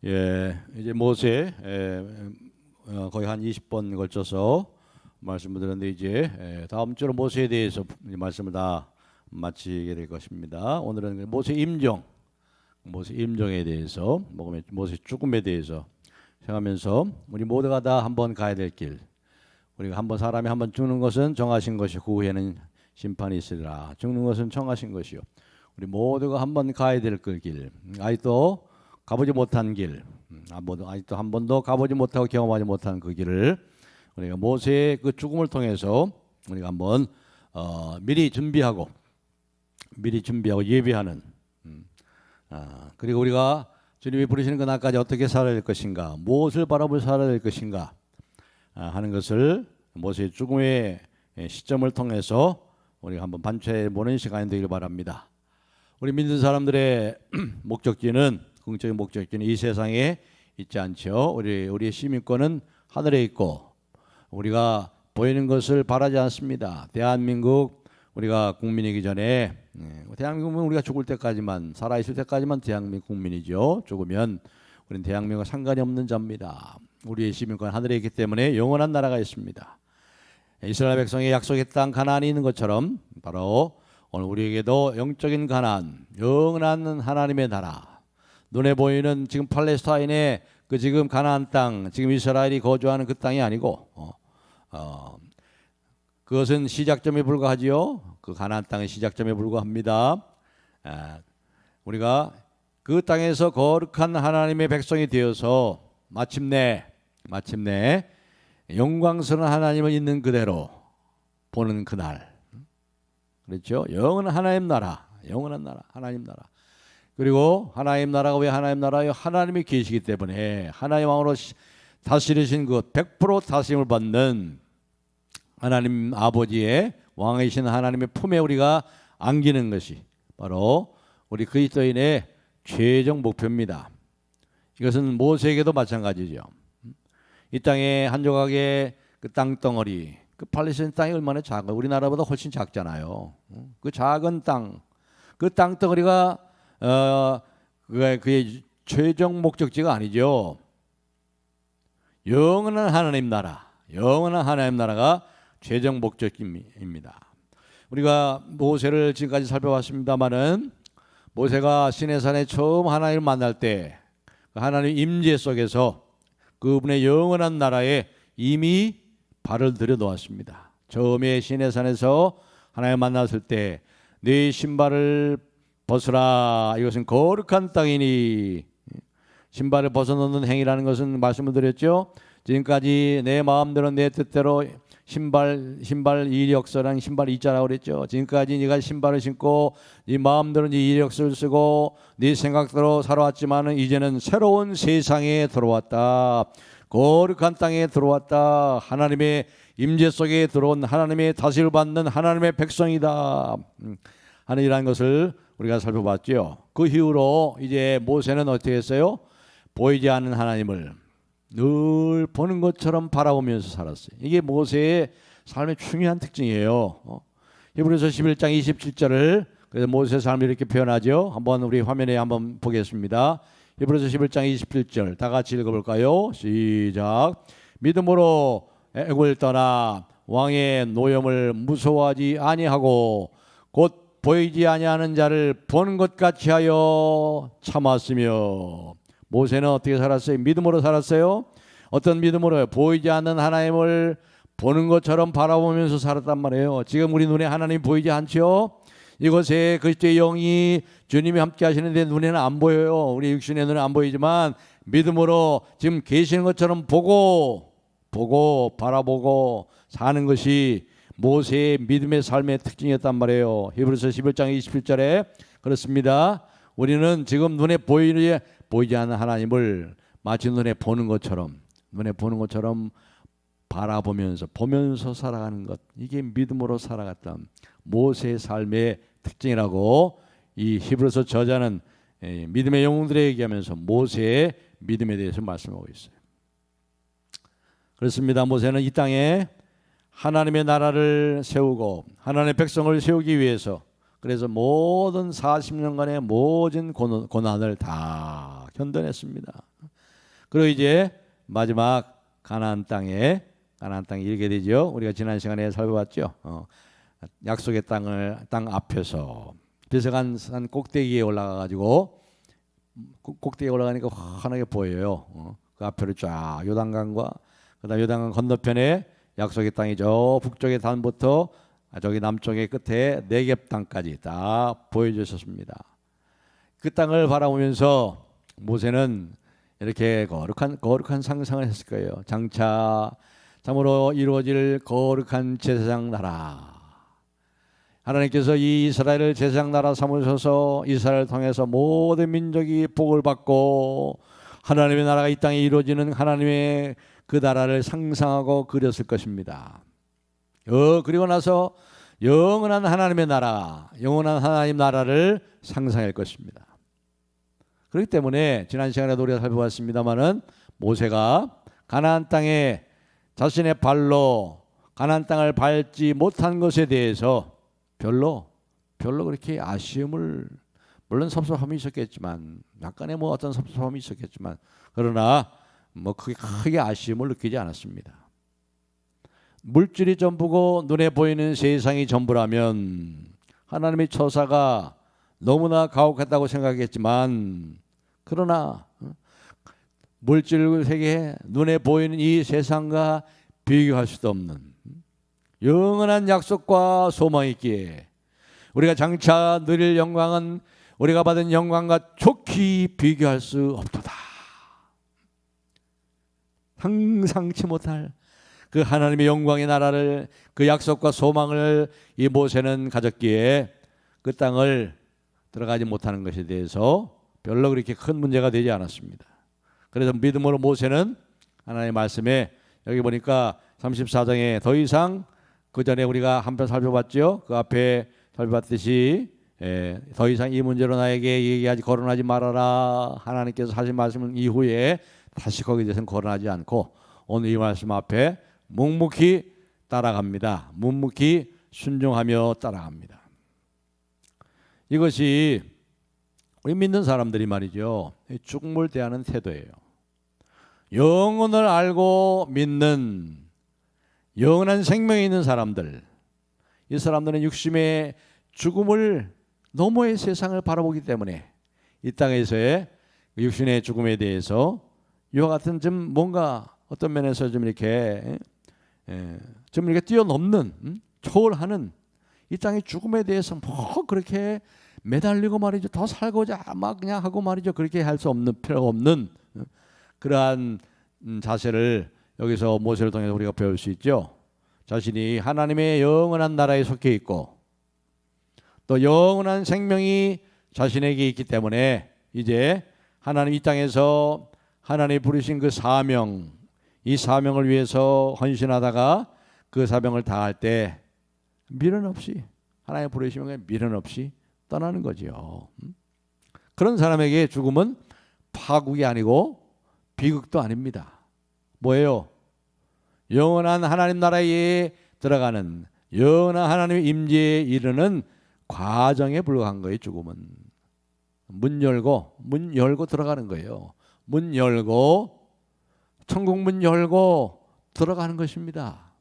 예, 이제 모세 거의 한 20번 걸쳐서 말씀을 드렸는데 이제 다음 주로 모세에 대해서 말씀을 다 마치게 될 것입니다. 오늘은 모세 임종에 대해서, 모세 죽음에 대해서 생각하면서 우리 모두가 다 한번 가야 될 길, 우리가 한번 사람이 한번 죽는 것은 정하신 것이 그 후에는 심판이 있으리라. 죽는 것은 정하신 것이요. 우리 모두가 한번 가야 될 그 길, 아직도 가보지 못한 길, 아직도 한 번도 가보지 못하고 경험하지 못한 그 길을 우리가 모세의 그 죽음을 통해서 우리가 한번 미리 준비하고 예비하는 그리고 우리가 주님이 부르시는 그 날까지 어떻게 살아야 될 것인가, 무엇을 바라보며 살아야 될 것인가 하는 것을 모세의 죽음의 시점을 통해서 우리가 한번 반추해 보는 시간이 되길 바랍니다. 우리 믿는 사람들의 목적지는, 궁극적인 목적지는 이 세상에 있지 않죠. 우리의 시민권은 하늘에 있고 우리가 보이는 것을 바라지 않습니다. 대한민국 우리가 국민이기 전에, 대한민국은 우리가 죽을 때까지만, 살아있을 때까지만 대한민국 국민이죠. 죽으면 우리는 대한민국과 상관이 없는 자입니다. 우리의 시민권 하늘에 있기 때문에 영원한 나라가 있습니다. 이스라엘 백성의 약속의 땅 가나안이 있는 것처럼 바로 오늘 우리에게도 영적인 가나안, 영원한 하나님의 나라, 눈에 보이는 지금 팔레스타인의 그 지금 가나안 땅, 지금 이스라엘이 거주하는 그 땅이 아니고 그것은 시작점에 불과하지요. 그 가나안 땅의 시작점에 불과합니다. 우리가 그 땅에서 거룩한 하나님의 백성이 되어서 마침내 영광스러운 하나님을 있는 그대로 보는 그날, 그렇죠? 영원한 하나님 나라, 영원한 나라, 하나님 나라. 그리고 하나님 나라가 왜 하나님 나라요? 하나님이 계시기 때문에 하나님 왕으로 다스리신 그 100% 다스림을 받는 하나님 아버지의 왕이신 하나님의 품에 우리가 안기는 것이 바로 우리 그리스도인의 최종 목표입니다. 이것은 모세에게도 마찬가지죠. 이 땅에 한 조각의 그 땅덩어리, 그 팔레스타인 땅이 얼마나 작아요? 우리나라보다 훨씬 작잖아요. 그 작은 땅, 그 땅덩어리가 그의 최종 목적지가 아니죠. 영원한 하나님 나라, 영원한 하나님 나라가 최종 목적지입니다. 우리가 모세를 지금까지 살펴봤습니다마는 모세가 시내산에 처음 하나님을 만날 때 그 하나님 임재 속에서 그분의 영원한 나라에 이미 발을 들여놓았습니다. 처음에 시내산에서 하나님을 만났을 때 네 신발을 벗으라, 이것은 거룩한 땅이니, 신발을 벗어놓는 행위라는 것은 말씀을 드렸죠. 지금까지 내 마음대로 내 뜻대로 신발 이력서랑 신발 이자라고 그랬죠. 지금까지 네가 신발을 신고 네 마음대로 네 이력서를 쓰고 네 생각대로 살아왔지만은 이제는 새로운 세상에 들어왔다. 거룩한 땅에 들어왔다. 하나님의 임재 속에 들어온 하나님의 다스림을 받는 하나님의 백성이다 하는 이러한 것을 우리가 살펴봤죠. 그 이후로 이제 모세는 어떻게 했어요? 보이지 않는 하나님을 늘 보는 것처럼 바라보면서 살았어요. 이게 모세의 삶의 중요한 특징이에요. 히브리서 11장 27절을 그래서 모세의 삶을 이렇게 표현하죠. 한번 우리 화면에 한번 보겠습니다. 히브리서 11장 27절 다 같이 읽어볼까요? 시작. 믿음으로 애굽을 떠나 왕의 노염을 무서워하지 아니하고 곧 보이지 아니하는 자를 보는 것 같이 하여 참았으며. 모세는 어떻게 살았어요? 믿음으로 살았어요. 어떤 믿음으로요? 보이지 않는 하나님을 보는 것처럼 바라보면서 살았단 말이에요. 지금 우리 눈에 하나님이 보이지 않죠? 이곳에 그리스도의 영이 주님이 함께 하시는데 눈에는 안 보여요. 우리 육신의 눈에 안 보이지만 믿음으로 지금 계시는 것처럼 보고 바라보고 사는 것이 모세의 믿음의 삶의 특징이었단 말이에요. 히브리서 11장 27절에 그렇습니다. 우리는 지금 눈에 보이지 않는 하나님을 마치 눈에 보는 것처럼 보면서 살아가는 것, 이게 믿음으로 살아갔던 모세의 삶의 특징이라고 이 히브리서 저자는 믿음의 영웅들에게 얘기하면서 모세의 믿음에 대해서 말씀하고 있어요. 그렇습니다. 모세는 이 땅에 하나님의 나라를 세우고 하나님의 백성을 세우기 위해서, 그래서 모든 40년간의 모든 고난을 다 견뎌냈습니다. 그리고 이제 마지막 가나안 땅에 이르게 되죠. 우리가 지난 시간에 살펴봤죠. 약속의 땅 앞에서 비석한 산 꼭대기에 올라가 가지고 꼭대기에 올라가니까 환하게 보여요. 그 앞에를 쫙 요단강과 그다음 요단강 건너편에 약속의 땅이 저 북쪽의 단부터 저기 남쪽의 끝에 네겝 땅까지 다 보여주셨습니다. 그 땅을 바라보면서 모세는 이렇게 거룩한 상상을 했을 거예요. 장차 참으로 이루어질 거룩한 제사장 나라. 하나님께서 이 이스라엘을 제사장 나라 삼으셔서 이스라엘을 통해서 모든 민족이 복을 받고 하나님의 나라가 이 땅에 이루어지는 하나님의 그 나라를 상상하고 그렸을 것입니다. 그리고 나서 영원한 하나님의 나라, 영원한 하나님 나라를 상상할 것입니다. 그렇기 때문에 지난 시간에도 우리가 살펴봤습니다마는 모세가 가나안 땅에 자신의 발로 가나안 땅을 밟지 못한 것에 대해서 별로 그렇게 아쉬움을, 물론 섭섭함이 있었겠지만 약간의 어떤 섭섭함이 있었겠지만 그러나 크게 아쉬움을 느끼지 않았습니다. 물질이 전부고 눈에 보이는 세상이 전부라면 하나님의 처사가 너무나 가혹했다고 생각했지만 그러나 물질 세계 눈에 보이는 이 세상과 비교할 수도 없는 영원한 약속과 소망이 있기에 우리가 장차 누릴 영광은 우리가 받은 영광과 좋게 비교할 수 없도다. 상상치 못할 그 하나님의 영광의 나라를, 그 약속과 소망을 이 모세는 가졌기에 그 땅을 들어가지 못하는 것에 대해서 별로 그렇게 큰 문제가 되지 않았습니다. 그래서 믿음으로 모세는 하나님의 말씀에 여기 보니까 34장에 더 이상 그 전에 우리가 한편 살펴봤죠. 그 앞에 살펴봤듯이 더 이상 이 문제로 나에게 얘기하지 거론하지 말아라. 하나님께서 하신 말씀 이후에 다시 거기에 대해서는 거론하지 않고 오늘 이 말씀 앞에 묵묵히 따라갑니다. 묵묵히 순종하며 따라갑니다. 이것이 우리 믿는 사람들이 말이죠. 죽음을 대하는 태도예요. 영혼을 알고 믿는 영원한 생명이 있는 사람들, 이 사람들은 육심의 죽음을 너머의 세상을 바라보기 때문에 이 땅에서의 육신의 죽음에 대해서 이와 같은 좀 뭔가 어떤 면에서 좀 이렇게 뛰어넘는 초월하는 이 땅의 죽음에 대해서 그렇게 매달리고 말이죠. 더 살고자 막 그냥 하고 말이죠. 그렇게 할 수 없는, 필요가 없는 그러한 자세를 여기서 모세를 통해서 우리가 배울 수 있죠. 자신이 하나님의 영원한 나라에 속해 있고 또 영원한 생명이 자신에게 있기 때문에 이제 하나님 이 땅에서 하나님이 부르신 그 사명, 이 사명을 위해서 헌신하다가 그 사명을 다할 때 미련 없이 하나님 부르시면 미련 없이 떠나는 거죠. 그런 사람에게 죽음은 파국이 아니고 비극도 아닙니다. 뭐예요? 영원한 하나님 나라에 들어가는 영원한 하나님의 임재에 이르는 과정에 불과한 거예요. 죽음은 문 열고 들어가는 거예요. 문 열고 천국 문 열고 들어가는 것입니다.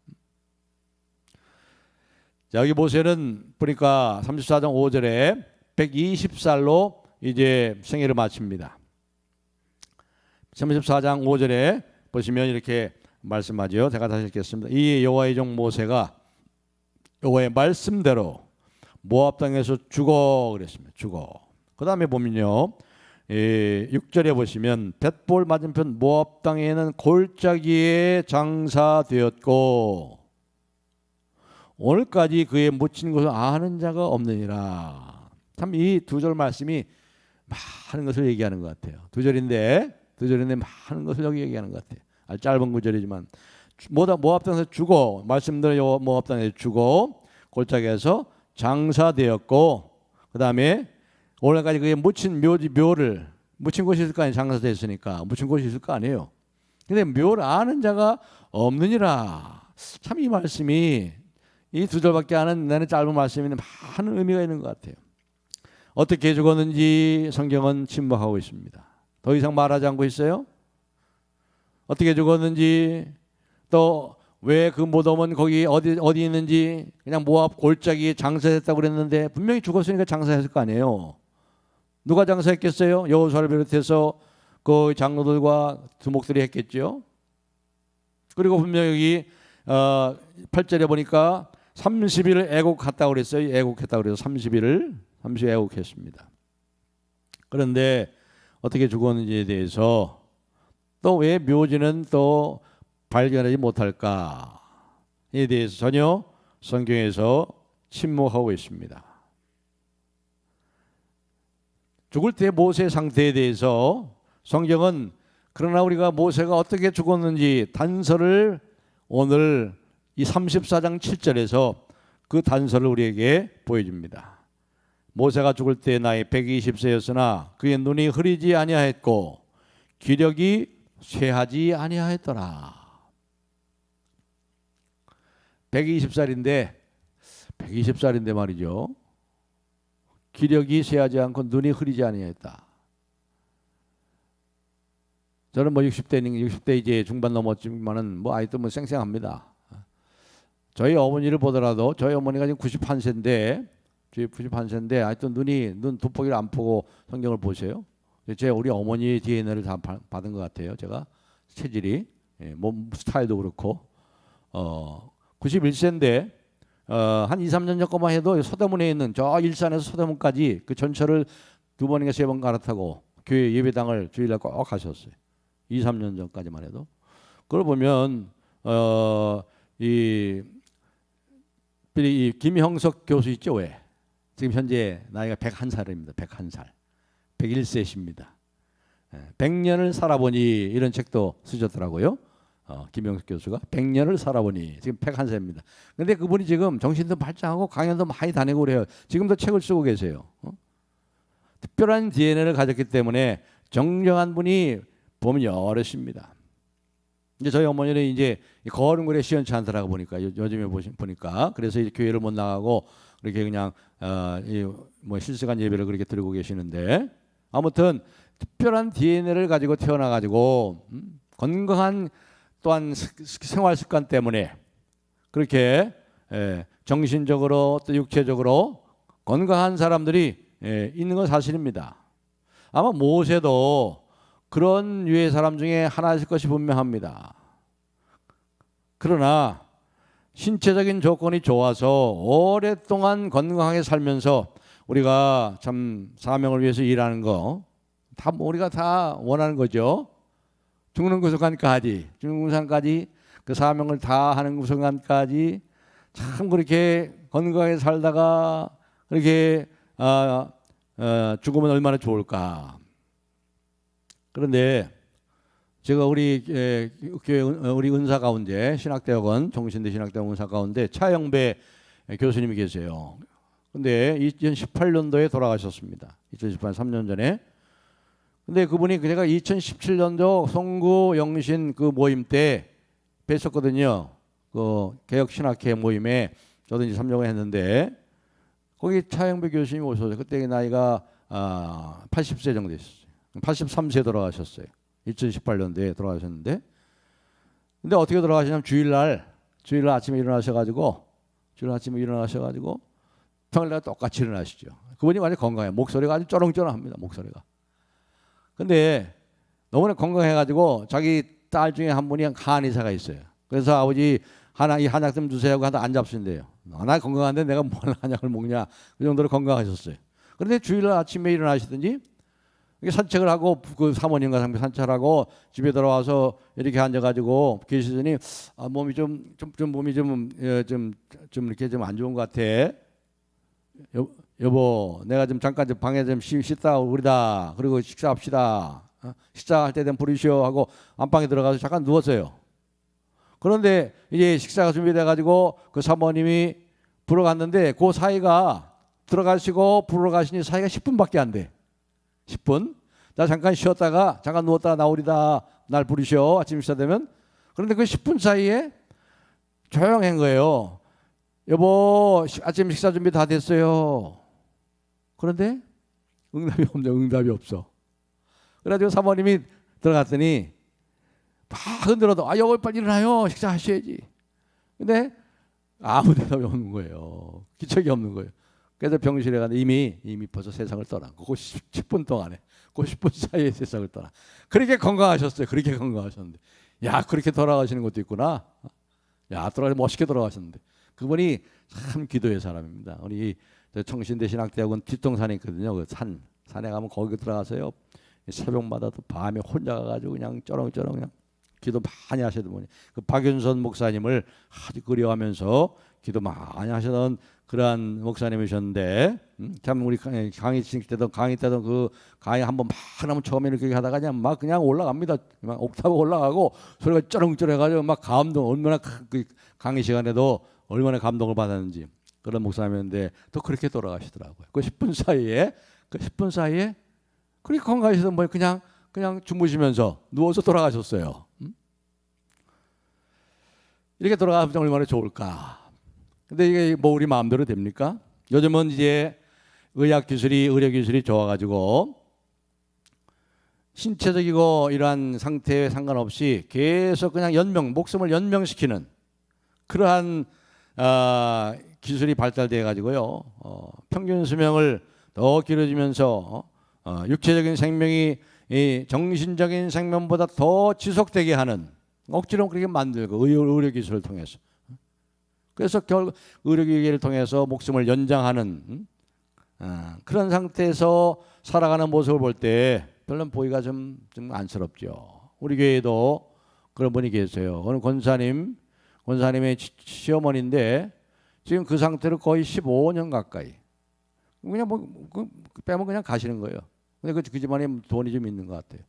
자, 여기 모세는 보니까 34장 5절에 120살로 이제 생애를 마칩니다. 34장 5절에 보시면 이렇게 말씀하죠. 제가 다시 읽겠습니다. 이 여호와의 종 모세가 여호와의 말씀대로 모압 땅에서 죽어 그랬습니다. 죽어. 그 다음에 보면요, 6절에 보시면 벳볼 맞은편 모압 땅에는 골짜기에 장사되었고 오늘까지 그의 묻힌 것을 아는 자가 없느니라. 참 이 두 절 말씀이 많은 것을 얘기하는 것 같아요. 두 절인데 많은 것을 여기 얘기하는 것 같아요. 짧은 구절이지만 모압 땅에서 죽어, 말씀대로 모압 땅에서 죽어 골짜기에서 장사되었고 그 다음에 오늘까지 그의 묻힌 묘를 묻힌 곳이 있을 거 아니에요. 장사됐으니까 묻힌 곳이 있을 거 아니에요. 근데 묘를 아는 자가 없느니라. 참 이 말씀이 이 두 절밖에 안 하는 짧은 말씀인데 많은 의미가 있는 것 같아요. 어떻게 죽었는지 성경은 침묵하고 있습니다. 더 이상 말하지 않고 있어요. 어떻게 죽었는지, 또 왜 그 무덤은 거기 어디 있는지, 그냥 모압 골짜기에 장사했다고 그랬는데 분명히 죽었으니까 장사했을 거 아니에요. 누가 장사했겠어요? 여호수아를 비롯해서 그 장로들과 두목들이 했겠죠. 그리고 분명히 여기 8절에 보니까 30일을 애곡했다고 그랬어요. 애곡했다고 그래서 30일 애곡했습니다. 그런데 어떻게 죽었는지에 대해서 또 왜 묘지는 또 발견하지 못할까에 대해서 전혀 성경에서 침묵하고 있습니다. 죽을 때 모세의 상태에 대해서 성경은 그러나 우리가 모세가 어떻게 죽었는지 단서를 오늘 이 34장 7절에서 그 단서를 우리에게 보여줍니다. 모세가 죽을 때 나이 120세였으나 그의 눈이 흐리지 아니하였고 기력이 쇠하지 아니하였더라. 120살인데 말이죠. 기력이 쇠하지 않고 눈이 흐리지 아니하였다. 저는 뭐 60대 이제 중반 넘었지만은 뭐 아직도 뭐 쌩쌩합니다. 저희 어머니를 보더라도 저희 어머니가 지금 91세인데 아직도 눈 돋보기를 안 보고 성경을 보세요. 제 우리 어머니의 DNA를 다 받은 것 같아요. 제가 체질이 몸 스타일도 그렇고 91세인데 한 2, 3년 전까만 해도 서대문에 있는 저 일산에서 서대문까지 그 전철을 2번인가 3번 갈아타고 교회 예배당을 주일날 꼭 가셨어요. 2, 3년 전까지만 해도. 그걸 보면 이 김형석 교수 있죠? 왜? 지금 현재 나이가 101살입니다. 101살. 101세십니다. 100년을 살아보니 이런 책도 쓰셨더라고요. 김영숙 교수가 100년을 살아보니 지금 101세입니다. 근데 그분이 지금 정신도 발전하고 강연도 많이 다니고 그래요. 지금도 책을 쓰고 계세요. 특별한 DNA를 가졌기 때문에 정정한 분이 보면 여럿입니다. 이제 저희 어머니는 이제 걸음걸이 시원치 않더라고 보니까 요즘에 보니까 그래서 이제 교회를 못 나가고 이렇게 그냥 뭐 실시간 예배를 그렇게 드리고 계시는데 아무튼 특별한 DNA를 가지고 태어나 가지고 건강한 또한 생활 습관 때문에 그렇게 정신적으로 또 육체적으로 건강한 사람들이 있는 건 사실입니다. 아마 모세도 그런 유의 사람 중에 하나일 것이 분명합니다. 그러나 신체적인 조건이 좋아서 오랫동안 건강하게 살면서 우리가 참 사명을 위해서 일하는 거 다 우리가 다 원하는 거죠. 죽는 그 순간까지 그 사명을 다 하는 그 순간까지 참 그렇게 건강하게 살다가 그렇게 죽으면 얼마나 좋을까. 그런데 제가 우리 교회 우리 은사 가운데 신학대학원 정신대 신학대학원 은사 가운데 차영배 교수님이 계세요. 근데 2018년도에 돌아가셨습니다. 2018년 3년 전에. 근데 그분이 제가 2017년도 송구 영신 그 모임 때 뵀었거든요. 그 개혁 신학회 모임에 저도 이제 참여를 했는데 거기 차영배 교수님이 오셔서 그때 나이가 80세 정도 됐어요. 83세에 돌아가셨어요. 2018년도에 돌아가셨는데 근데 어떻게 돌아가시냐면 주일날 아침에 일어나셔가지고 평일날 똑같이 일어나시죠. 그분이 완전 건강해요. 목소리가 아주 쩌렁쩌렁합니다. 목소리가. 근데 너무나 건강해가지고 자기 딸 중에 한 분이 간의사가 있어요. 그래서 아버지 이 한약 좀 주세요 하고 안 잡수신대요. 나 건강한데 내가 뭘 한약을 먹냐. 그 정도로 건강하셨어요. 그런데 주일날 아침에 일어나시든지 산책을 하고 그 사모님과 함께 산책하고 집에 들어와서 이렇게 앉아가지고 계시더니 몸이 몸이 좀 이렇게 좀 안 좋은 것 같아. 여보, 내가 좀 잠깐 방에 좀 씻다 오리다. 그리고 식사합시다. 식사할 때 좀 부르시오 하고 안방에 들어가서 잠깐 누웠어요. 그런데 이제 식사가 준비돼 가지고 그 사모님이 부러 갔는데 그 사이가 들어가시고 부러 가시니 사이가 10분밖에 안 돼. 10분. 나 잠깐 쉬었다가 잠깐 누웠다가 나오리다. 날 부르시오. 아침 식사 되면. 그런데 그 10분 사이에 조용한 거예요. 여보, 아침 식사 준비 다 됐어요. 그런데 응답이 없어. 그래가지고 사모님이 들어갔더니 다 흔들어도 여보 빨리 일어나요. 식사하셔야지. 근데 아무 대답이 없는 거예요. 기척이 없는 거예요. 그래서 병실에 가서 이미 벌써 세상을 떠난 거고 10분 동안에 그 10분 사이에 세상을 떠나. 그렇게 건강하셨어요. 그렇게 건강하셨는데 야 그렇게 돌아가시는 것도 있구나. 야 멋있게 돌아가셨는데 그분이 참 기도의 사람입니다. 우리 청신대신학대학원 뒷동산에 있거든요. 그 산에 가면 거기 들어가서요. 새벽마다도 밤에 혼자 가가지고 그냥 쩌렁쩌렁 그냥 기도 많이 하시더니 그 박윤선 목사님을 아주 그리워하면서 기도 많이 하시던 그러한 목사님이셨는데 참 우리 강의 때도 그 강의 한번 막 하면 처음에 이렇게 하다가 그냥 올라갑니다. 막 옥타브 올라가고 소리가 쩌렁쩌렁 해가지고 막 감동 얼마나 그 강의 시간에도 얼마나 감동을 받았는지 그런 목사님이었는데 또 그렇게 돌아가시더라고요. 그 10분 사이에 그렇게 건강하시던 분이 그냥 주무시면서 누워서 돌아가셨어요. 이렇게 돌아가면 얼마나 좋을까. 근데 이게 뭐 우리 마음대로 됩니까? 요즘은 이제 의료 기술이 좋아가지고 신체적이고 이러한 상태에 상관없이 계속 그냥 목숨을 연명시키는 그러한 기술이 발달돼 가지고요. 평균 수명을 더 길어지면서 육체적인 생명이 이 정신적인 생명보다 더 지속되게 하는 억지로 그렇게 만들고 의료 기술을 통해서 그래서 결국 의료 기계를 통해서 목숨을 연장하는 그런 상태에서 살아가는 모습을 볼 때 별로 보기가 좀 안쓰럽죠. 우리 교회에도 그런 분이 계세요. 어느 권사님의 시어머니인데 지금 그 상태로 거의 15년 가까이 그냥 빼면 그냥 가시는 거예요. 근데 그 집안에 돈이 좀 있는 것 같아요.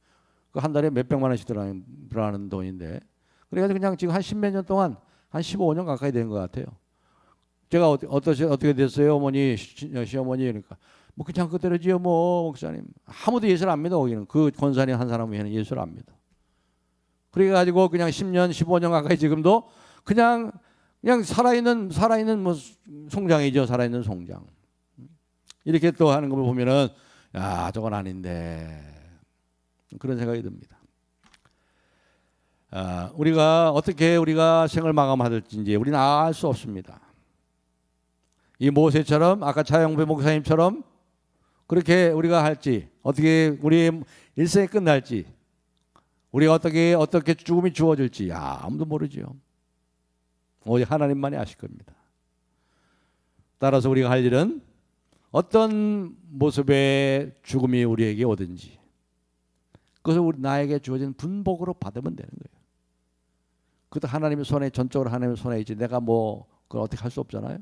그 한 달에 몇백만 원씩 들어가는 돈인데 그래가지고 그냥 지금 한 10몇 년 동안 한 15년 가까이 된 것 같아요. 제가 어떻게 됐어요, 어머니, 시어머니? 그러니까 뭐 그냥 그대로지요, 뭐 목사님. 아무도 예수를 안 믿어 거기는 그 권사님 한 사람은 예수를 안 믿어. 그래가지고 그냥 10년, 15년 가까이 지금도 그냥 살아있는 뭐 송장이죠, 살아있는 송장. 이렇게 또 하는 걸 보면은 야 저건 아닌데 그런 생각이 듭니다. 우리가 어떻게 생을 마감하든지 우리는 알 수 없습니다. 이 모세처럼 아까 차영배 목사님처럼 그렇게 우리가 할지 어떻게 우리의 일생이 끝날지 우리가 어떻게 죽음이 주어질지 아무도 모르지요. 오직 하나님만이 아실 겁니다. 따라서 우리가 할 일은 어떤 모습의 죽음이 우리에게 오든지 그것을 나에게 주어진 분복으로 받으면 되는 거예요. 그것도 하나님의 손에 전적으로 하나님의 손에 있지 내가 뭐 그걸 어떻게 할 수 없잖아요.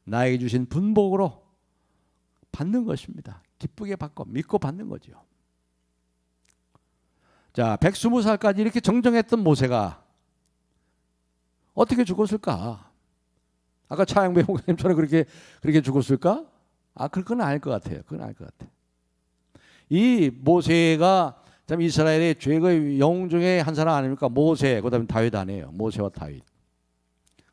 나에게 주신 분복으로 받는 것입니다. 기쁘게 받고 믿고 받는 거죠. 자, 120살까지 이렇게 정정했던 모세가 어떻게 죽었을까? 아까 차영배 목사님처럼 그렇게 죽었을까? 그건 아닐 것 같아요. 그건 아닐 것 같아요. 이 모세가 참 이스라엘의 죄의 영웅 중에 한 사람 아닙니까? 모세, 그다음에 다윗 아니에요. 모세와 다윗.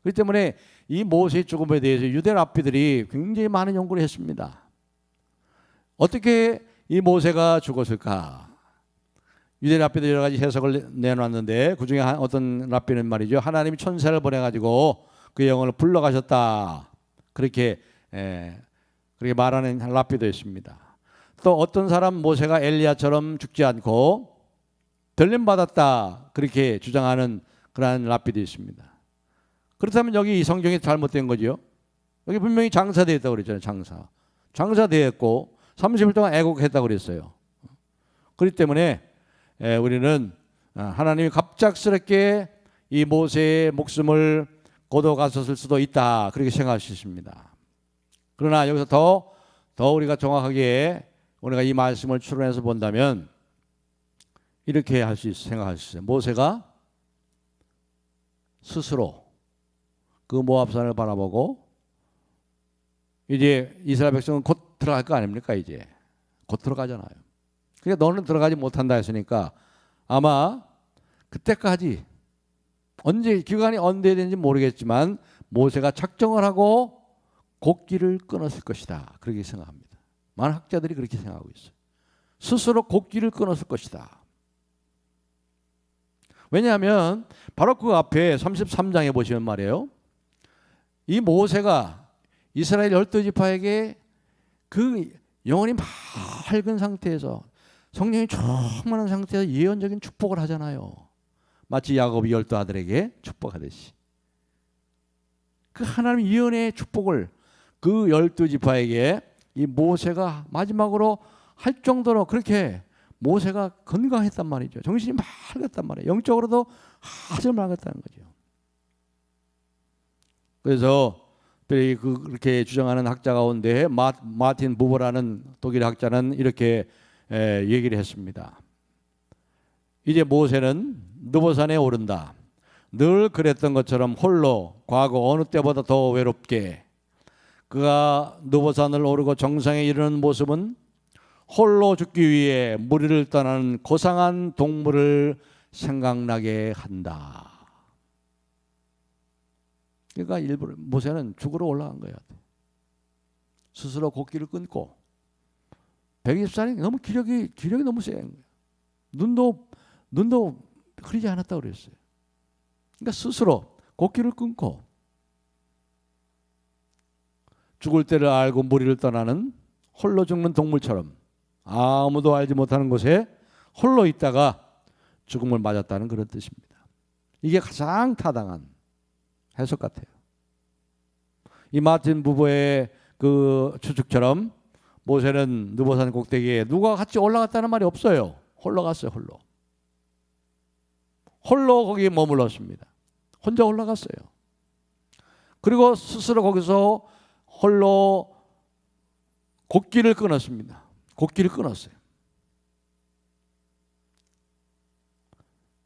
그렇기 때문에 이 모세의 죽음에 대해서 유대 랍비들이 굉장히 많은 연구를 했습니다. 어떻게 이 모세가 죽었을까? 유대 랍비들 여러 가지 해석을 내놨는데 그 중에 어떤 랍비는 말이죠. 하나님이 천사를 보내가지고 그 영혼을 불러가셨다. 그렇게 말하는 랍비도 있습니다. 또 어떤 사람 모세가 엘리야처럼 죽지 않고 들림 받았다. 그렇게 주장하는 그러한 랍비도 있습니다. 그렇다면 여기 이 성경이 잘못된 거죠. 여기 분명히 장사되었다고 그랬잖아요. 장사되었고 30일 동안 애곡했다고 그랬어요. 그렇기 때문에 우리는 하나님이 갑작스럽게 이 모세의 목숨을 거둬 갔었을 수도 있다. 그렇게 생각할 수 있습니다. 그러나 여기서 더 우리가 정확하게 우리가 이 말씀을 추론해서 본다면 이렇게 생각할 수 있어요. 모세가 스스로 그 모압산을 바라보고 이제 이스라엘 백성은 곧 들어갈 거 아닙니까? 이제 곧 들어가잖아요. 그러니까 너는 들어가지 못한다 했으니까 아마 그때까지 기간이 언제 되는지 모르겠지만 모세가 작정을 하고 곡기를 끊었을 것이다. 그렇게 생각합니다. 많은 학자들이 그렇게 생각하고 있어요. 스스로 곡기를 끊었을 것이다. 왜냐하면 바로 그 앞에 33장에 보시면 말이에요. 이 모세가 이스라엘 12지파에게 그 영혼이 맑은 상태에서 성령이 충만한 상태에서 예언적인 축복을 하잖아요. 마치 야곱이 12아들에게 축복하듯이. 그 하나님 예언의 축복을 그 12지파에게 이 모세가 마지막으로 할 정도로 그렇게 모세가 건강했단 말이죠. 정신이 맑았단 말이에요. 영적으로도 아주 맑았다는 거죠. 그래서 그렇게 주장하는 학자 가운데 마틴 부버라는 독일 학자는 이렇게 얘기를 했습니다. 이제 모세는 느보산에 오른다. 늘 그랬던 것처럼 홀로 과거 어느 때보다 더 외롭게 그가 느보산을 오르고 정상에 이르는 모습은 홀로 죽기 위해 무리를 떠나는 고상한 동물을 생각나게 한다. 그러니까 일부러 모세는 죽으러 올라간 거야. 스스로 곡기를 끊고 120살이 너무 기력이 너무 센 거야. 눈도 흐리지 않았다고 그랬어요. 그러니까 스스로 곡기를 끊고 죽을 때를 알고 무리를 떠나는 홀로 죽는 동물처럼 아무도 알지 못하는 곳에 홀로 있다가 죽음을 맞았다는 그런 뜻입니다. 이게 가장 타당한 해석 같아요. 이 마틴 부부의 그 추측처럼 모세는 느보산 꼭대기에 누가 같이 올라갔다는 말이 없어요. 홀로 갔어요. 홀로 거기에 머물렀습니다. 혼자 올라갔어요. 그리고 스스로 거기서 홀로 곡기를 끊었습니다. 곡기를 끊었어요.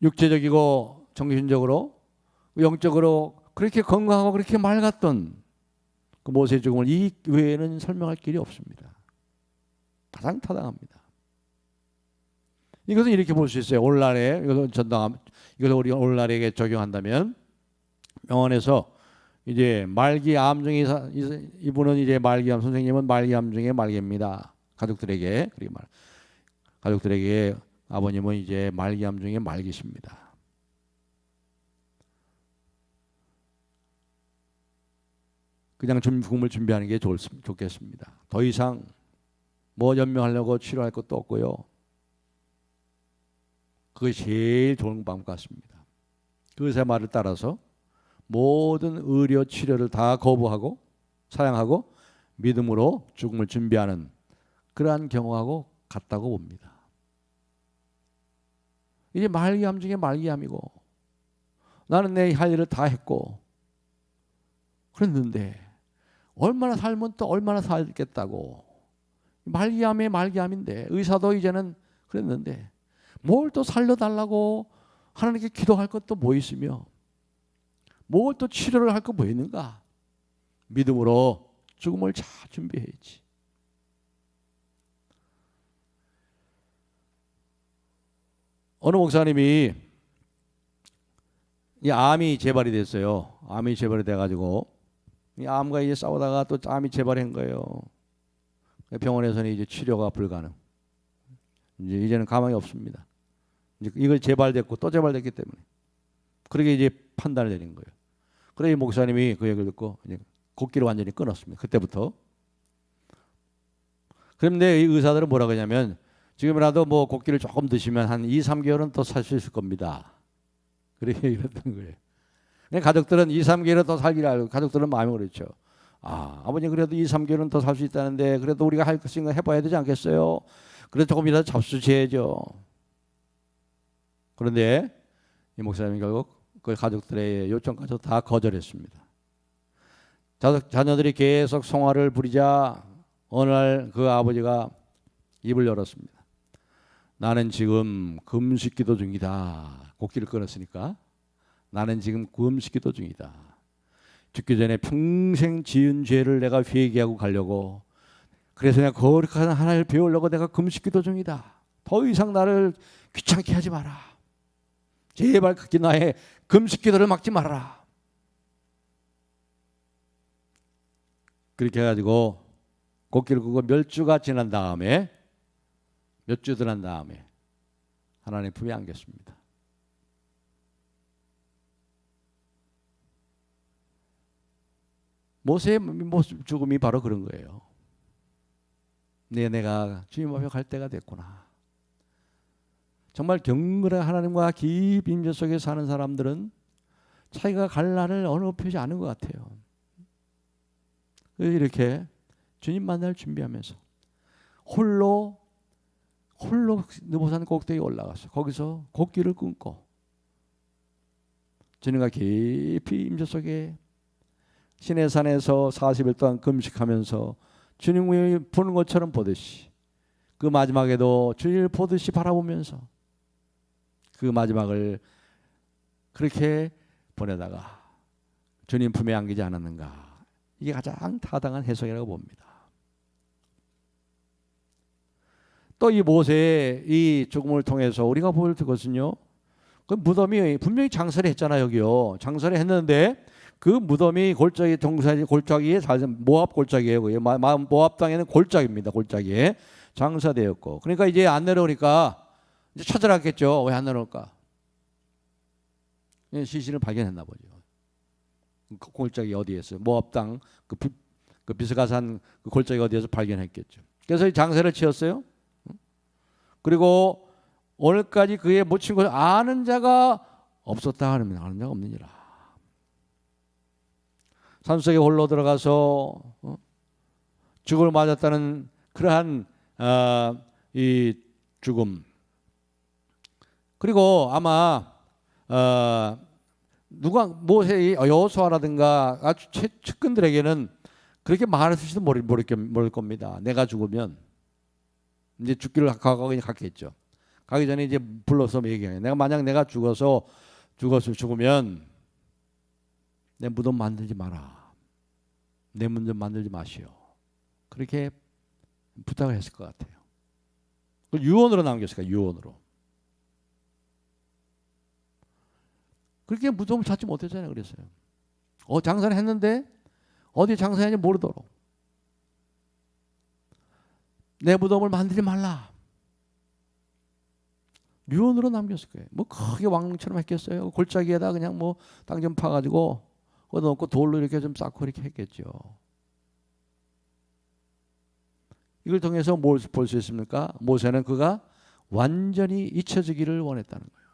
육체적이고 정신적으로 영적으로 그렇게 건강하고 그렇게 맑았던 그 모세의 죽음을 이 외에는 설명할 길이 없습니다. 가장 타당합니다. 이것은 이렇게 볼 수 있어요. 오늘날에 이것을 우리 오늘날에게 적용한다면 병원에서 이제 말기암 중에 이분은 이제 말기암 선생님은 말기암 중에 말기입니다. 가족들에게 그리고 가족들에게 아버님은 이제 말기암 중에 말기십니다. 그냥 죽음을 준비하는 게 좋겠습니다. 더 이상 뭐 연명하려고 치료할 것도 없고요. 그것이 제일 좋은 방법 같습니다. 그 의사의 말을 따라서 모든 의료 치료를 다 거부하고 사양하고 믿음으로 죽음을 준비하는 그러한 경우하고 같다고 봅니다. 이제 말기암 중에 말기암이고 나는 내 할 일을 다 했고 그랬는데 얼마나 살면 또 얼마나 살겠다고. 말기암에 말기암인데 의사도 이제는 그랬는데 뭘 또 살려달라고 하나님께 기도할 것도 뭐 있으며 뭘 또 치료를 할 거 뭐 있는가. 믿음으로 죽음을 잘 준비해야지. 어느 목사님이 이 암이 재발이 됐어요. 암이 재발이 돼가지고 이 암과 이제 싸우다가 또 암이 재발한 거예요. 병원에서는 이제 치료가 불가능. 이제는 가망이 없습니다. 이제 이거 재발됐고 또 재발됐기 때문에 그렇게 이제 판단을 내린 거예요. 그래 이 목사님이 그 얘기를 듣고 이제 곡기를 완전히 끊었습니다. 그때부터. 그런데 이 의사들은 뭐라고 하냐면 지금이라도 뭐 곡기를 조금 드시면 한 2, 3개월은 더 살 수 있을 겁니다. 그렇게 얘기했던 거예요. 가족들은 2, 3개월은 더 살기를 알고 가족들은 마음이 그렇죠. 아버님 그래도 2, 3개월은 더 살 수 있다는데 그래도 우리가 할 것인가 해봐야 되지 않겠어요? 그래도 조금이라도 잡수셔야죠. 그런데 이 목사님이 결국 그 가족들의 요청까지 다 거절했습니다. 자녀들이 계속 성화를 부리자 어느 날 그 아버지가 입을 열었습니다. 나는 지금 금식기도 중이다. 곡기를 끊었으니까 나는 지금 금식기도 중이다. 죽기 전에 평생 지은 죄를 내가 회개하고 가려고 그래서 내가 거룩한 하나님을 배우려고 내가 금식기도 중이다. 더 이상 나를 귀찮게 하지 마라. 제발 그렇게 나의 금식기도를 막지 말아라. 그렇게 해가지고 곡기를 끄고 몇 주가 지난 다음에 몇 주 지난 다음에 하나님 품에 안겼습니다. 모세의 죽음이 바로 그런 거예요. 내가 주님 앞에 갈 때가 됐구나. 정말 경건한 하나님과 깊은 임재 속에 사는 사람들은 자기가 갈 날을 언급하지 않은 것 같아요. 이렇게 주님 만날 준비하면서 홀로 느보산 꼭대기에 올라가서 거기서 곡기를 끊고 주님과 깊이 임재 속에 시내산에서 40일 동안 금식하면서 주님을 보는 것처럼 보듯이 그 마지막에도 주님을 보듯이 바라보면서 그 마지막을 그렇게 보내다가 주님 품에 안기지 않았는가. 이게 가장 타당한 해석이라고 봅니다. 또 이 모세의 이 죽음을 통해서 우리가 볼 것은요, 그 무덤이 분명히 장설을 했잖아요. 여기요 장설을 했는데 그 무덤이 골짜기 동산이 골짜기에 모압 골짜기예요. 모압 땅에는 골짜기입니다. 골짜기에 장사되었고, 그러니까 이제 안 내려오니까 이제 찾아갔겠죠. 왜 안 내려올까? 시신을 발견했나 보죠. 그 골짜기 어디에서 모압 땅 그 비스가산 그 골짜기 어디에서 발견했겠죠. 그래서 장사를 치었어요. 그리고 오늘까지 그의 묻힌 것을 아는 자가 없었다 하는, 아는 자가 없느니라. 산속에 홀로 들어가서 죽음을 맞았다는 그러한 이 죽음. 그리고 아마 누가 모세의 여호수아라든가 아주 측근들에게는 그렇게 말했을지도 모를 겁니다. 내가 죽으면 이제 죽기를 각오하고 갔겠죠. 가기 전에 이제 불러서 얘기해요. 만약 내가 죽으면 내 무덤 만들지 마라. 내 무덤 만들지 마시오. 그렇게 부탁을 했을 것 같아요. 유언으로 남겼을까? 유언으로. 그렇게 무덤을 찾지 못했잖아요. 그랬어요. 장사를 했는데 어디 장사했는지 모르도록 내 무덤을 만들지 말라. 유언으로 남겼을 거예요. 뭐 크게 왕처럼 했겠어요. 골짜기에다 그냥 뭐 땅 좀 파가지고 걷어놓고 돌로 이렇게 좀 쌓고 이렇게 했겠죠. 이걸 통해서 뭘 볼 수 있습니까? 모세는 그가 완전히 잊혀지기를 원했다는 거예요.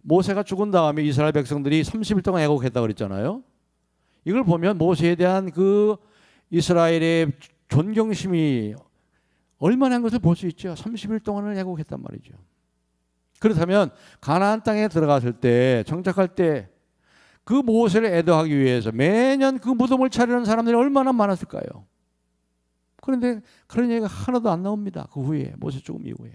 모세가 죽은 다음에 이스라엘 백성들이 30일 동안 애곡했다고 그랬잖아요. 이걸 보면 모세에 대한 그 이스라엘의 존경심이 얼마나 한 것을 볼 수 있죠. 30일 동안을 애곡했단 말이죠. 그렇다면 가나안 땅에 들어갔을 때, 정착할 때 그 모세를 애도하기 위해서 매년 그 무덤을 차리는 사람들이 얼마나 많았을까요? 그런데 그런 얘기가 하나도 안 나옵니다. 그 후에, 모세 죽음 이후에.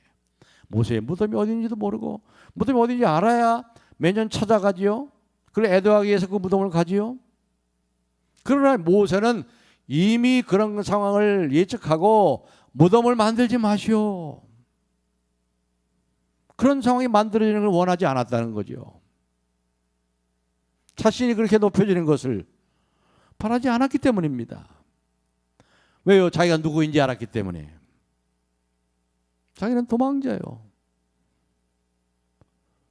모세의 무덤이 어딘지도 모르고, 무덤이 어딘지 알아야 매년 찾아가지요. 그걸 애도하기 위해서 그 무덤을 가지요. 그러나 모세는 이미 그런 상황을 예측하고 무덤을 만들지 마시오. 그런 상황이 만들어지는 걸 원하지 않았다는 거죠. 자신이 그렇게 높여지는 것을 바라지 않았기 때문입니다. 왜요? 자기가 누구인지 알았기 때문에. 자기는 도망자예요.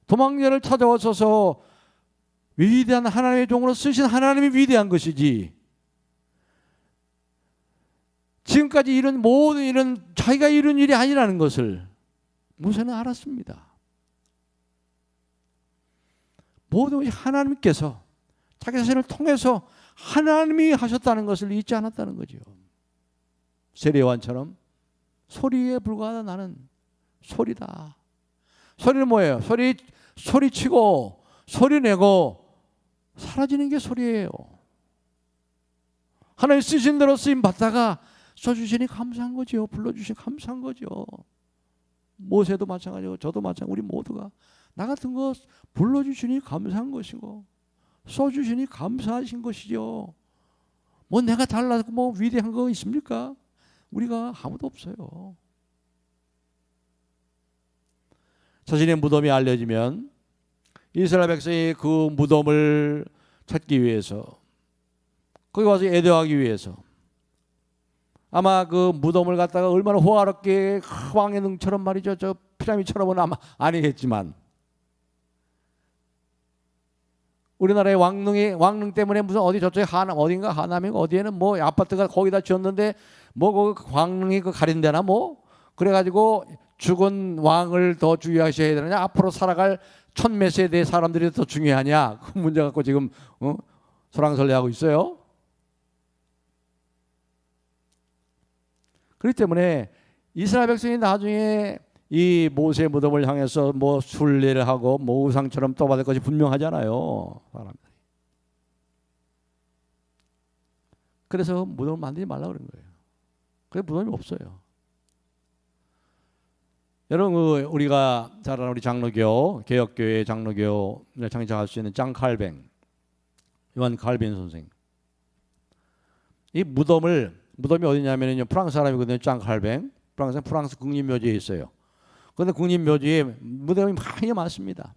도망자를 찾아와서 위대한 하나님의 종으로 쓰신 하나님이 위대한 것이지, 지금까지 이런 모든 일은 자기가 이룬 일이 아니라는 것을 모세는 알았습니다. 모든 것이 하나님께서 자기 자신을 통해서 하나님이 하셨다는 것을 잊지 않았다는 거죠. 세례요한처럼 소리에 불과하다 나는 소리다. 소리는 뭐예요? 소리치고 소리내고 사라지는 게 소리예요. 하나님 쓰신 대로 쓰임 받다가 써주시니 감사한 거죠. 불러주시니 감사한 거죠. 모세도 마찬가지고 저도 마찬가지고 우리 모두가 나 같은 거 불러주시니 감사한 것이고 써주시니 감사하신 것이죠. 뭐 내가 달라고 뭐 위대한 거 있습니까? 우리가 아무도 없어요. 자신의 무덤이 알려지면 이스라엘 백성이 그 무덤을 찾기 위해서, 거기 와서 애도하기 위해서, 아마 그 무덤을 갖다가 얼마나 호화롭게 왕의 능처럼 말이죠, 저 피라미드처럼은 아마 아니겠지만 우리나라의 왕릉 때문에 무슨 어디 저쪽에 하남 어딘가 하남인가 어디에는 뭐 아파트가 거기다 지었는데 뭐 그 왕릉이 그 가린데나 뭐 그래가지고 죽은 왕을 더 중요하셔야 되느냐 앞으로 살아갈 천몇 세대의 사람들이 더 중요하냐 그 문제 갖고 지금 설왕설래하고 있어요. 그렇기 때문에 이스라엘 백성이 나중에 이 모세 무덤을 향해서 뭐 순례를 하고 뭐 우상처럼 떠받을 것이 분명하잖아요. 사람들이. 그래서 무덤을 만들지 말라고 그런 거예요. 그래서 무덤이 없어요. 여러분 우리가 잘 아는 우리 장로교 개혁교회 장로교를 창작할 수 있는 장 칼뱅 요한 칼빈 선생 이 무덤이 어디냐면요 프랑스 사람이거든요. 장 칼뱅 프랑스 국립묘지에 있어요. 그런데 국립묘지에 무덤이 많이 많습니다.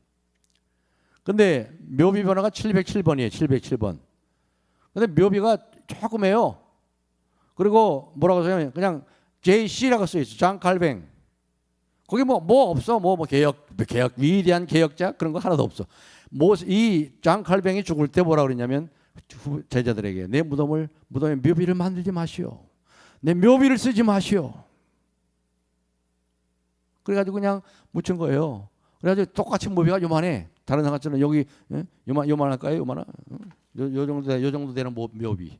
그런데 묘비 번호가 707번이에요. 707번. 그런데 묘비가 조그매요. 그리고 뭐라고 써요? 그냥 JC라고 써 있어. 장 칼뱅. 거기 뭐 없어. 뭐 개혁 위대한 개혁자 그런 거 하나도 없어. 이 장 칼뱅이 죽을 때 뭐라 그랬냐면 제자들에게 내 무덤에 묘비를 만들지 마시오. 내 묘비를 쓰지 마시오. 그래가지고 그냥 묻힌 거예요. 그래가지고 똑같이 묘비가 요만해. 다른 상처럼 여기 요만할까요? 요만한 요 정도 되는 묘비.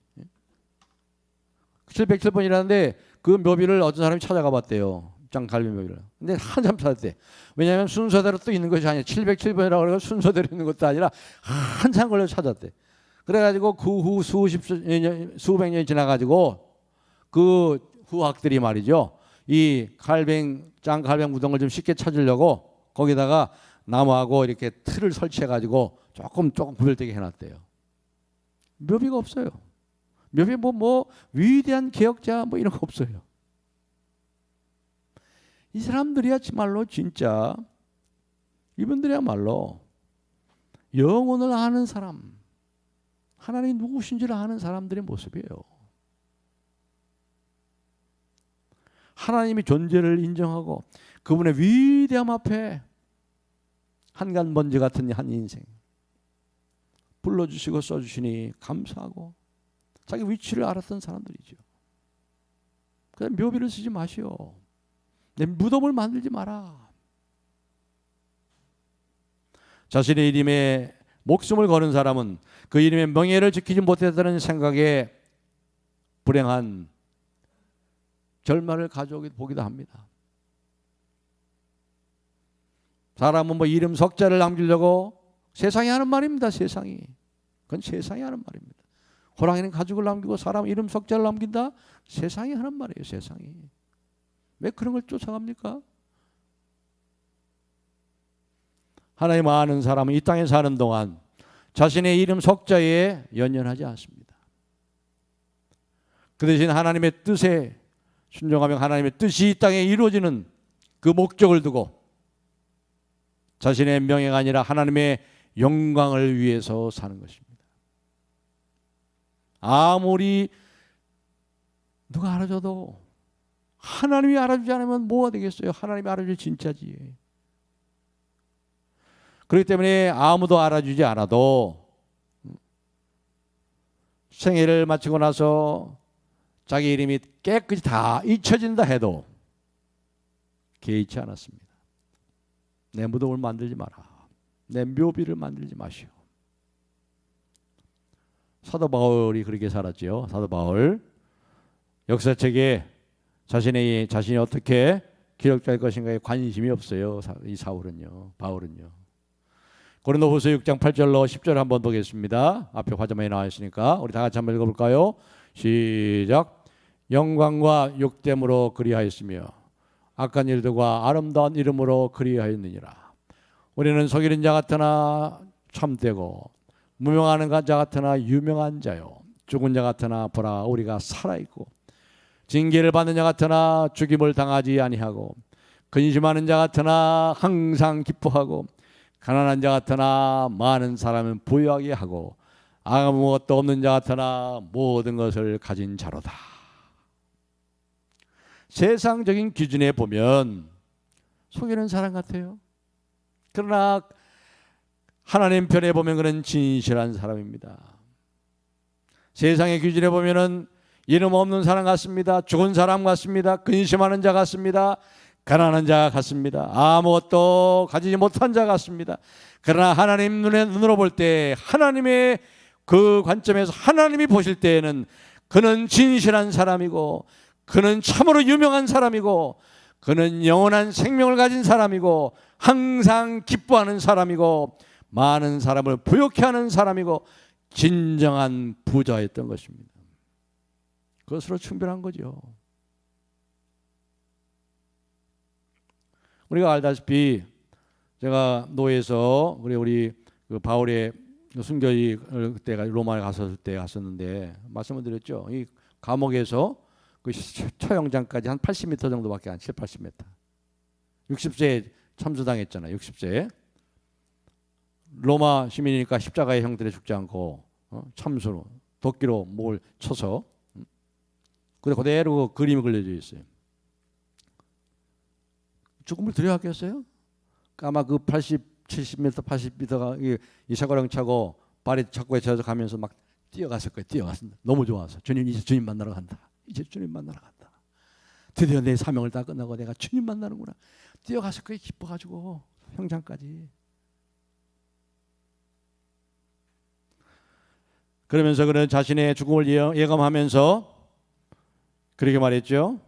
707번이라는데 그 묘비를 어떤 사람이 찾아가 봤대요. 장 칼빈 묘비를. 근데 한참 찾았대. 왜냐하면 순서대로 또 있는 것이 아니야. 707번이라고 그래서 순서대로 있는 것도 아니라 한참 걸려 찾았대. 그래가지고 그 후 수백 년이 지나가지고 그 후학들이 말이죠. 이 장 칼뱅 무덤을 좀 쉽게 찾으려고 거기다가 나무하고 이렇게 틀을 설치해가지고 조금 구별되게 해놨대요. 묘비가 없어요. 묘비 뭐 위대한 개혁자 뭐 이런 거 없어요. 이 사람들이야말로 진짜 이분들이야말로 영혼을 아는 사람, 하나님 누구신지를 아는 사람들의 모습이에요. 하나님의 존재를 인정하고 그분의 위대함 앞에 한간 먼지 같은 한 인생 불러주시고 써주시니 감사하고 자기 위치를 알았던 사람들이죠. 그냥 묘비를 쓰지 마시오. 내 무덤을 만들지 마라. 자신의 이름에 목숨을 거는 사람은 그 이름의 명예를 지키지 못했다는 생각에 불행한 결말을 가져오기도 보기도 합니다. 사람은 뭐 이름 석자를 남기려고 세상이 하는 말입니다. 세상이. 그건 세상이 하는 말입니다. 호랑이는 가죽을 남기고 사람 이름 석자를 남긴다? 세상이 하는 말이에요. 세상이. 왜 그런 걸 쫓아갑니까? 하나님 아는 사람은 이 땅에 사는 동안 자신의 이름 석자에 연연하지 않습니다. 그 대신 하나님의 뜻에 순종하며 하나님의 뜻이 이 땅에 이루어지는 그 목적을 두고 자신의 명예가 아니라 하나님의 영광을 위해서 사는 것입니다. 아무리 누가 알아줘도 하나님이 알아주지 않으면 뭐가 되겠어요? 하나님이 알아줄 진짜지. 그렇기 때문에 아무도 알아주지 않아도 생애를 마치고 나서 자기 이름이 깨끗이 다 잊혀진다 해도 개의치 않았습니다. 내 무덤을 만들지 마라. 내 묘비를 만들지 마시오. 사도 바울이 그렇게 살았지요. 사도 바울 역사책에 자신이 어떻게 기록될 것인가에 관심이 없어요. 이 바울은요. 고린도후서 6장 8절로 10절 한번 보겠습니다. 앞에 화자만이 나와 있으니까 우리 다 같이 한번 읽어볼까요? 시작. 영광과 욕됨으로 그리하였으며 악한 일들과 아름다운 이름으로 그리하였느니라. 우리는 속이는 자 같으나 참되고 무명하는 자 같으나 유명한 자요. 죽은 자 같으나 보라 우리가 살아있고 징계를 받는 자 같으나 죽임을 당하지 아니하고 근심하는 자 같으나 항상 기뻐하고 가난한 자 같으나 많은 사람은 부유하게 하고 아무것도 없는 자 같으나 모든 것을 가진 자로다. 세상적인 기준에 보면 속이는 사람 같아요. 그러나 하나님 편에 보면 그는 진실한 사람입니다. 세상의 기준에 보면은 이름 없는 사람 같습니다. 죽은 사람 같습니다. 근심하는 자 같습니다. 가난한 자 같습니다. 아무것도 가지지 못한 자 같습니다. 그러나 하나님 눈으로 볼 때, 하나님의 그 관점에서 하나님이 보실 때에는 그는 진실한 사람이고, 그는 참으로 유명한 사람이고, 그는 영원한 생명을 가진 사람이고, 항상 기뻐하는 사람이고, 많은 사람을 부욕해 하는 사람이고, 진정한 부자였던 것입니다. 그것으로 충분한 거죠. 우리가 알다시피 제가 노예에서 우리 그 바울의 순교의 그때가 로마에 갔었을 때 갔었는데 말씀을 드렸죠. 이 감옥에서 그 처형장까지 한 80m 정도밖에 안, 7, 80m. 60세에 참수당했잖아요. 60세에. 로마 시민이니까 십자가의 형들에 죽지 않고 참수로 도끼로 목을 쳐서, 근데 그대로 그 그림이 걸려져 있어요. 죽음을 두려워하겠어요? 아마 그 80, 70m, 80m가 이 사고랑 차고 발이 자꾸에 젖어 가면서 막 뛰어갔을 거예요. 뛰어갔습니다. 너무 좋아서 주님, 이제 주님 만나러 간다. 이제 주님 만나러 간다. 드디어 내 사명을 다 끝나고 내가 주님 만나는구나. 뛰어갔을 거예요. 기뻐가지고 형장까지. 그러면서 그는 자신의 죽음을 예감하면서 그렇게 말했죠.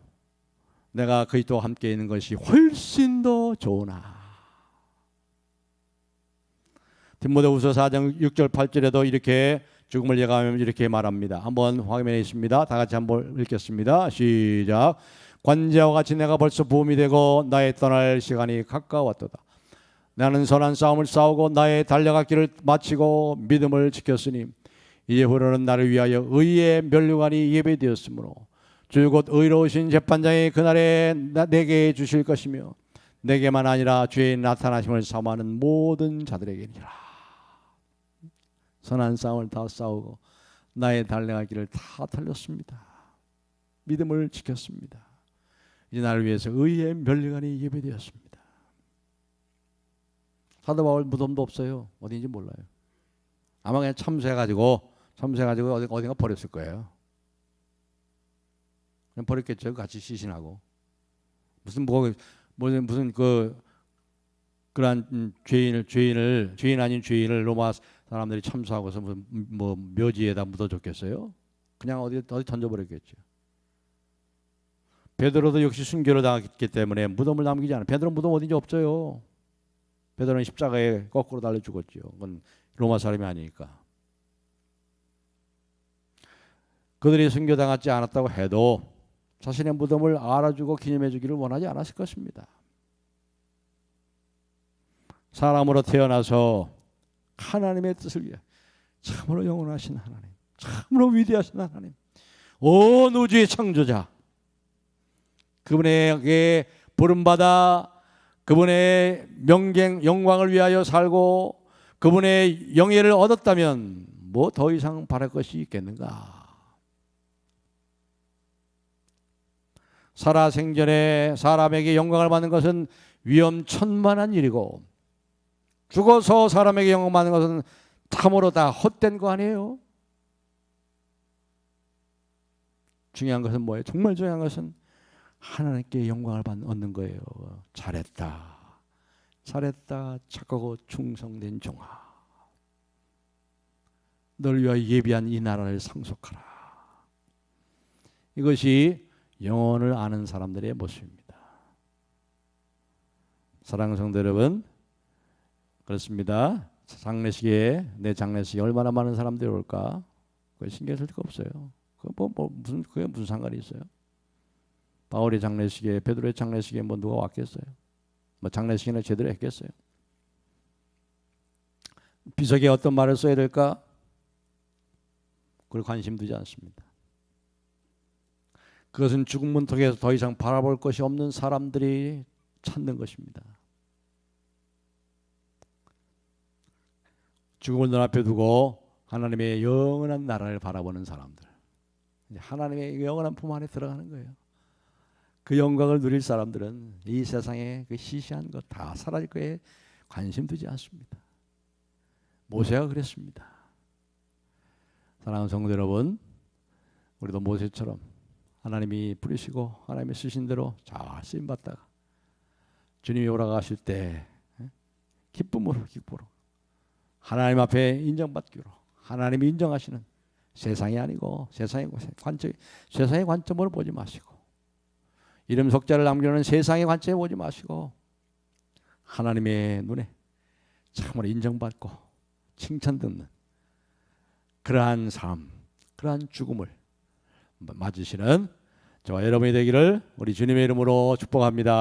내가 그리스도와 함께 있는 것이 훨씬 더 좋으나. 디모데후서 4장 6절 8절에도 이렇게 죽음을 예감하면서 이렇게 말합니다. 한번 화면에 있습니다. 다 같이 한번 읽겠습니다. 시작. 관제와 같이 내가 벌써 부음이 되고 나의 떠날 시간이 가까웠도다. 나는 선한 싸움을 싸우고 나의 달려갈 길을 마치고 믿음을 지켰으니 이제부로는 나를 위하여 의의 면류관이 예배되었으므로 주 곧 의로우신 재판장이 그날에 내게 주실 것이며 내게만 아니라 주의 나타나심을 사모하는 모든 자들에게니라. 선한 싸움을 다 싸우고 나의 달려갈 길을 다 달렸습니다. 믿음을 지켰습니다. 이제 나를 위해서 의의 면류관이 예배되었습니다. 사도 바울 무덤도 없어요. 어딘지 몰라요. 아마 그냥 참수해가지고 어딘가 버렸을 거예요. 그냥 버렸겠죠. 같이 시신하고 무슨 그러한 죄인 아닌 죄인을 로마 사람들이 참수하고서 무슨 묘지에다 묻어줬겠어요? 그냥 어디 던져버렸겠죠. 베드로도 역시 순교를 당했기 때문에 무덤을 남기지 않아요. 베드로 무덤 어딘지 없어요. 베드로는 십자가에 거꾸로 달려 죽었죠. 그건 로마 사람이 아니니까. 그들이 순교당하지 않았다고 해도 자신의 무덤을 알아주고 기념해 주기를 원하지 않았을 것입니다. 사람으로 태어나서 하나님의 뜻을 위해 참으로 영원하신 하나님, 참으로 위대하신 하나님, 온 우주의 창조자, 그분에게 부름받아 그분의 영광을 위하여 살고 그분의 영예를 얻었다면 뭐 더 이상 바랄 것이 있겠는가? 살아생전에 사람에게 영광을 받는 것은 위험천만한 일이고 죽어서 사람에게 영광을 받는 것은 참으로 다 헛된 거 아니에요? 중요한 것은 뭐예요? 정말 중요한 것은 하나님께 영광을 얻는 거예요. 잘했다. 잘했다. 착하고 충성된 종아. 널 위하여 예비한 이 나라를 상속하라. 이것이 영혼을 아는 사람들의 모습입니다. 사랑하는 성도 여러분, 그렇습니다. 내 장례식에 얼마나 많은 사람들이 올까? 그거 신경 쓸 거 없어요. 그게 무슨 상관이 있어요? 바울의 장례식에, 베드로의 장례식에 누가 왔겠어요? 장례식이나 제대로 했겠어요? 비석에 어떤 말을 써야 될까? 그걸 관심 두지 않습니다. 그것은 죽은 문턱에서 더 이상 바라볼 것이 없는 사람들이 찾는 것입니다. 죽음을 눈앞에 두고 하나님의 영원한 나라를 바라보는 사람들, 하나님의 영원한 품 안에 들어가는 거예요. 그 영광을 누릴 사람들은 이 세상에 그 시시한 것 다 사라질 거에 관심 두지 않습니다. 모세가 그랬습니다. 사랑하는 성도 여러분, 우리도 모세처럼 하나님이 부르시고 하나님이 쓰신 대로 잘 쓰임 받다가 주님이 오라가실 때 기쁨으로 하나님 앞에 인정받기로, 하나님이 인정하시는 세상이 아니고 세상의 관점으로 보지 마시고, 이름 석자를 남겨놓은 세상의 관점에 보지 마시고 하나님의 눈에 참으로 인정받고 칭찬듣는 그러한 삶, 그러한 죽음을 맞으시는 저와 여러분이 되기를 우리 주님의 이름으로 축복합니다.